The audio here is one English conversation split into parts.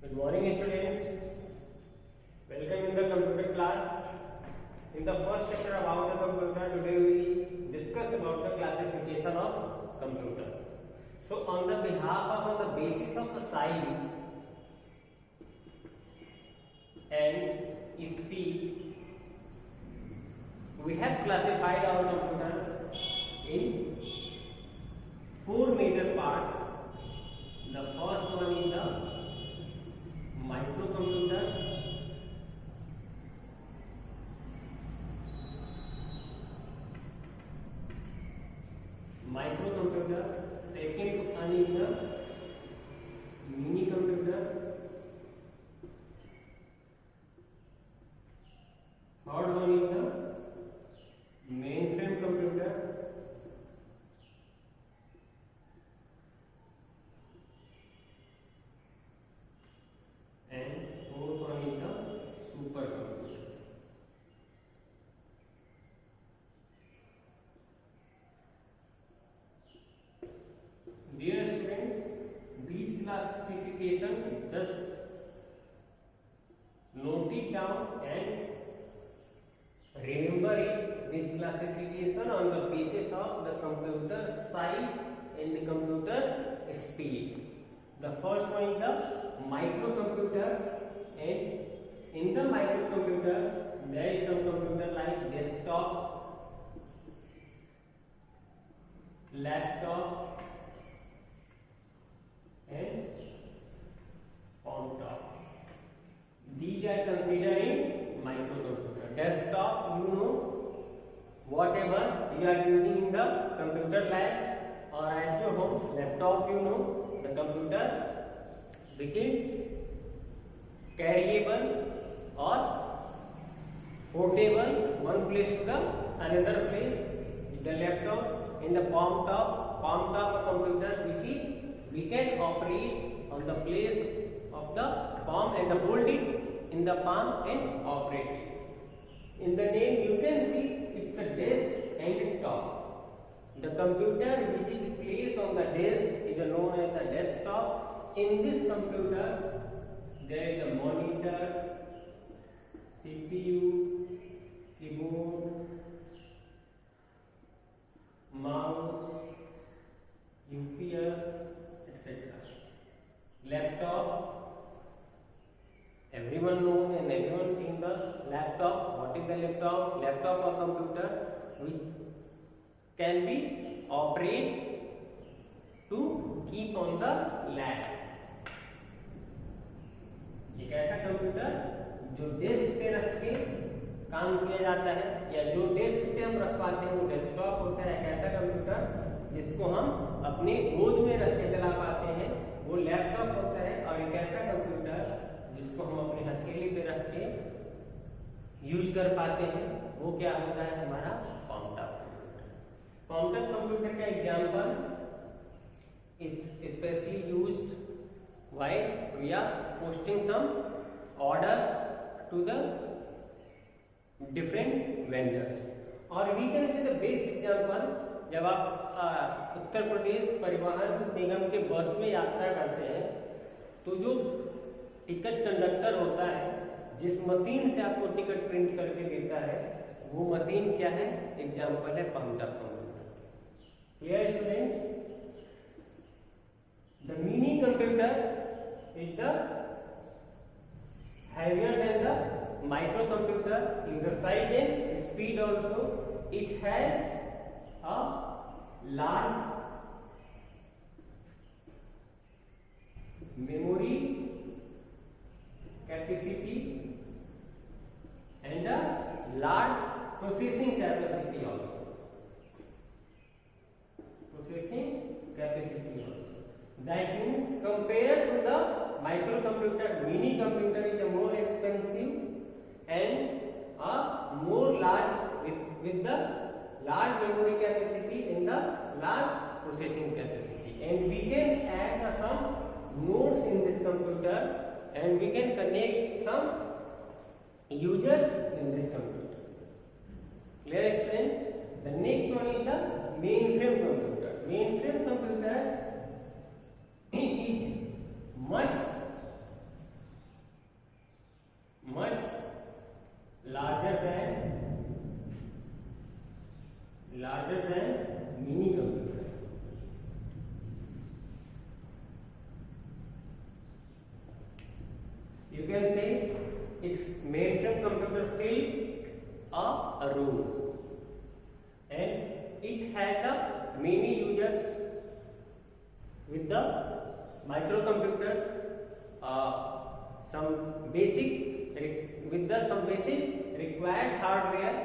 Good morning, students. Welcome in the computer class. In the first chapter about the computer, today we discuss about the classification of computer. So, on the basis of the size and speed, we have classified our computer in four major parts. The first one is the microcomputer, second one is the mini computer, third one is the mainframe computer, and fourth one is the supercomputer. Dear students, these classification just note it down and remember it. This classification on the basis of the computer size and the computer's speed. The first one is the microcomputer, and in the microcomputer there is some computer like desktop, laptop, and palm top. These are considered in microcomputer. Desktop, you know, whatever you are using in the computer lab or at your home. Laptop, you know, the computer which is carryable or portable one place to the another place. The laptop in the palm top a computer which is we can operate on the place of the palm and hold it in the palm and operate it. In the name you can see it's a desk and top. The computer which is placed on the desk is known as the desktop. In this computer there is a monitor, CPU, keyboard, mouse, UPS, etc. Laptop, everyone knows and everyone seen the laptop. What is the laptop? Laptop or computer which can be operated to keep on the lab. एक ऐसा computer जो desk पे रख के काम किया जाता है या जो डेस्क पे हम रख पाते हैं वो डेस्कटॉप होता है। एक ऐसा कंप्यूटर जिसको हम अपने गोद में रख के चला पाते हैं वो लैपटॉप होता है। और एक ऐसा कंप्यूटर जिसको हम अपने हथेली पे रख के यूज कर पाते हैं वो क्या होता है हमारा कॉम्पैक्ट कंप्यूटर। कॉम्पैक्ट कंप्यूटर का example is especially used while we are posting some order to the different vendors. और we can say the best example, जब आप उत्तर प्रदेश परिवहन निगम के बस में यात्रा करते हैं तो जो टिकट कंडक्टर होता है जिस मशीन से आपको टिकट प्रिंट करके देता है वो मशीन क्या है? एग्जाम्पल है compact computer. Clear students? The mini computer is the heavier than the microcomputer in the size and speed also. It has a large memory capacity and a large processing capacity also. That means compared to the microcomputer, mini computer is a more expensive and a more large with the large memory capacity and the large processing capacity. And we can add some nodes in this computer and we can connect some user in this computer. Clear students? The next one is the mainframe computer. Mainframe computer is much You can say its mainframe computer fill a room, and it has a many users with the microcomputers, some basic required hardware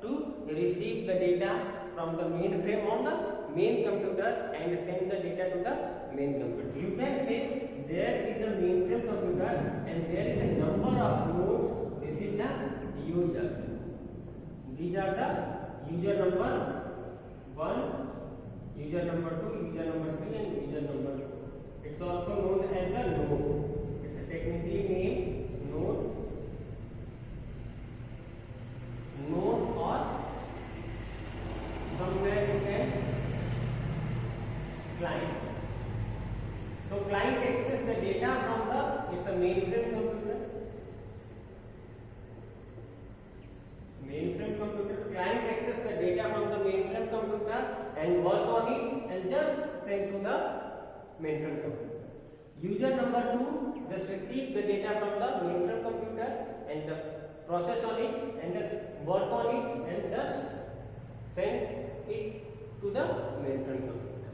to receive the data from the mainframe on the main computer and send the data to the main computer. You can say there is a mainframe computer and there is a number of nodes. This is the users. These are the user number 1, user number 2, user number 3 and user number 4. It's also known as the node. It's a technically named node. Node or somewhere you can client. So client access the data from the, it's a mainframe computer. Mainframe computer, client access the data from the mainframe computer and work on it and just send to the mainframe computer. User number 2 just receive the data from the mainframe computer and process on it and work on it and just send it to the mainframe computer.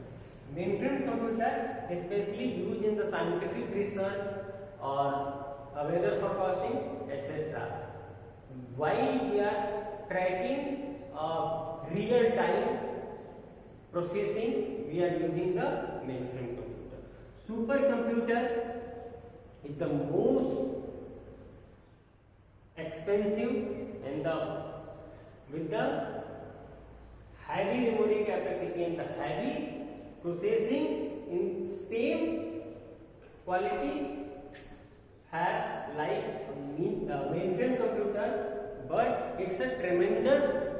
Mainframe computer especially used in the scientific research or weather forecasting, etc. While we are tracking real time processing, we are using the mainframe computer. Supercomputer is the most expensive and with the heavy memory capacity and the heavy processing in same quality have like mainframe computer, but it's a tremendous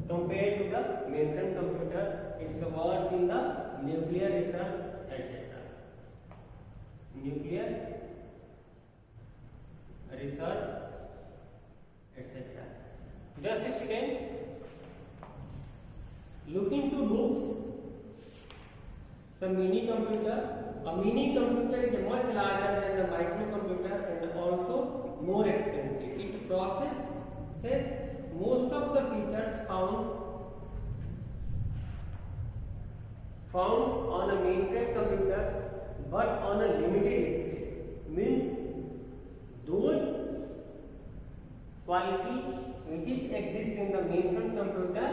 compared to the mainframe computer. It's the work in the nuclear research, etc. Nuclear research, etc. Just student, look into books. Some mini computer. A mini computer is much larger than the microcomputer and also more expensive. It processes most of the features found on a mainframe computer, but on a limited scale. Means those quality which exists in the mainframe computer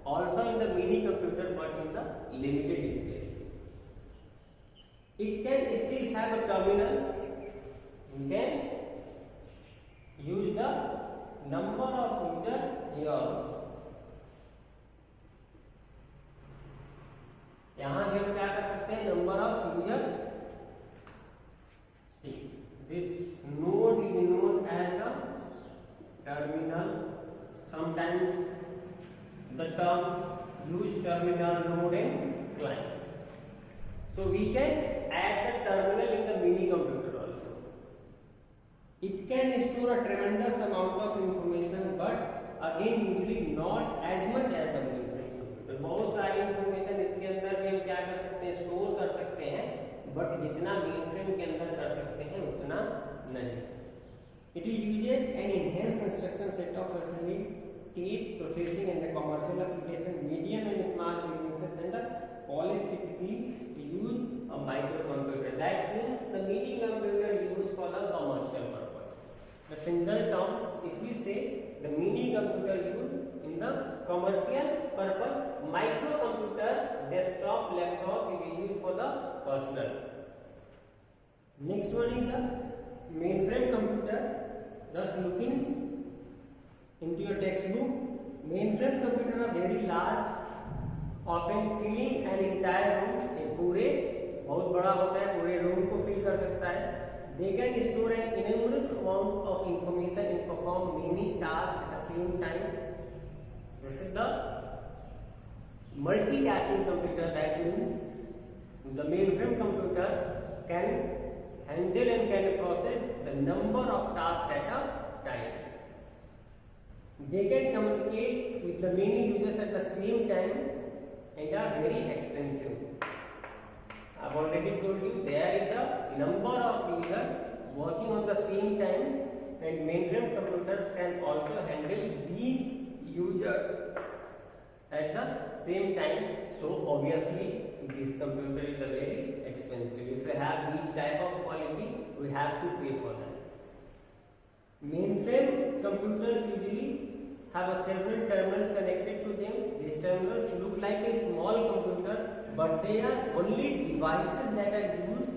also in the mini computer, but in the limited scale. It can still have a terminals. You can use the number of user here also. यहाँ हम क्या कर सकते हैं, number of user. See, this node is known as a terminal. Sometimes the term use terminal, node and client. So we can add the terminal in the mini computer also. It can store a tremendous amount of information, but again usually not as much as the mainframe computer. बहुत सारी information इसके अंदर भी हम क्या कर सकते हैं, स्टोर कर सकते हैं, बट जितना mainframe के अंदर कर सकते हैं उतना नहीं. It uses an enhanced instruction set of facilitated processing and the commercial application, medium and small businesses, and the polish typically use a microcomputer. That means the mini computer used for the commercial purpose. The single terms, if we say the mini computer used in the commercial purpose, microcomputer, desktop, laptop is used for the personal. Next one is the mainframe computer. Just looking into your textbook, mainframe computer are very large, often filling an entire room. पूरे बहुत बड़ा होता है, पूरे room को fill कर सकता है. They can store an enormous amount of information and perform many tasks at the same time. This is the multitasking computer. That means the mainframe computer can handle and can process the number of tasks at a time. They can communicate with the many users at the same time and are very expensive. I've already told you there is the number of users working on the same time, and mainframe computers can also handle these users at the same time. So obviously this computer is very expensive. If we have these type of quality, we have to pay for that. Mainframe computers usually have several terminals connected to them. These terminals look like a small computer, but they are only devices that are used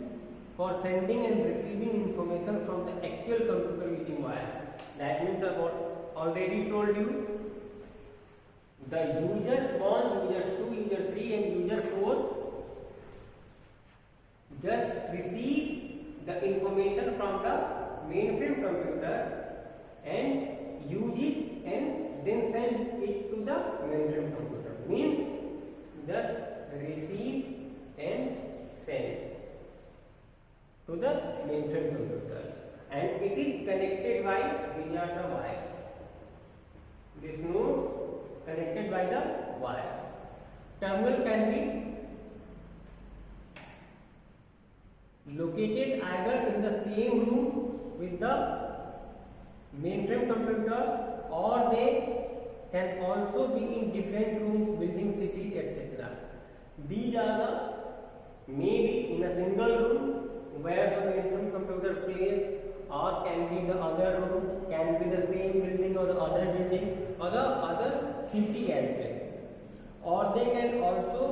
for sending and receiving information from the actual computer using wires. That means I've already told you, the users 1, users 2, user 3 and user 4 just receive the information from the mainframe computer and use it and then send it to the mainframe computer. Means just receive and send to the mainframe computer, and it is connected by these are the wires. This nodes connected by the wires. Terminal can be located either in the same room with the mainframe computer, or they can also be in different rooms, building, cities, etc. These are the maybe in a single room where the mainframe computer placed, or can be the other room, can be the same building or the other building or the other city as well, or they can also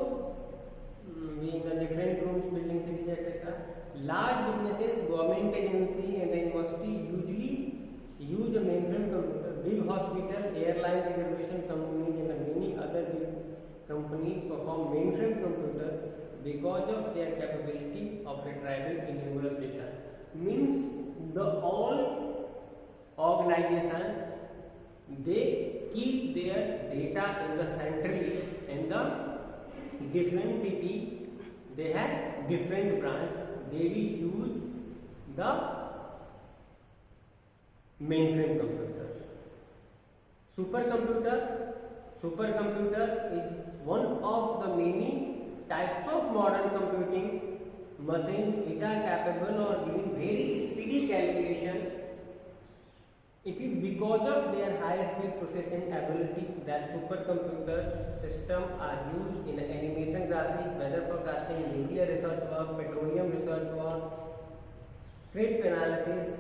be in the different rooms, building, cities, etc. Large businesses, government agency and the university usually use a mainframe computer. Big hospital, airline reservation companies and many other big companies perform mainframe computers because of their capability of retrieving enormous data. Means the all organization, they keep their data in the centrally, in the different city they have different branch, they will use the mainframe computers. Supercomputer is one of the many types of modern computing machines which are capable of giving very speedy calculation. It is because of their high speed processing ability that supercomputer systems are used in animation graphics, weather forecasting, nuclear research work, petroleum research work, trade analysis,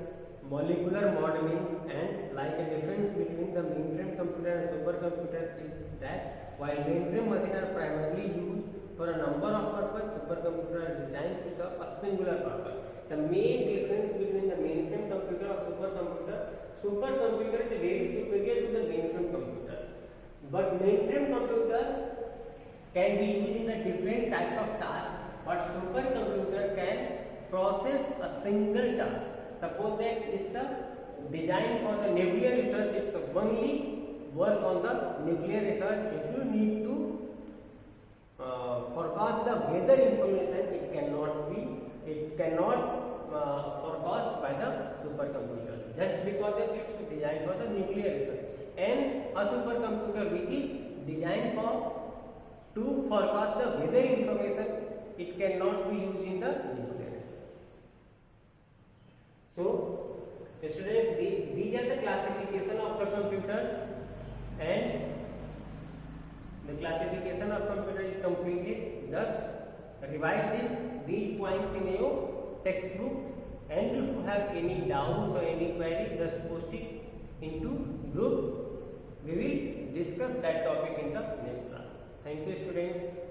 molecular modeling. And like a difference between the mainframe computer and supercomputer is that while mainframe machines are primarily used for a number of purposes, supercomputer are designed to serve a singular purpose. The main difference between the mainframe computer or supercomputer is very superior to the mainframe computer. But mainframe computer can be used in a different type of task, but supercomputer can process a single task. Suppose that it's designed for the nuclear research, it's only work on the nuclear research. If you need to forecast the weather information, it cannot forecast by the supercomputer, just because it's designed for the nuclear research. And a supercomputer which is designed to forecast the weather information, it cannot be used in the nuclear research. So students, these are the classification of the computers, and the classification of computer is completed. Just revise these points in your textbook, and if you have any doubt or any query, just post it into group. We will discuss that topic in the next class. Thank you, students.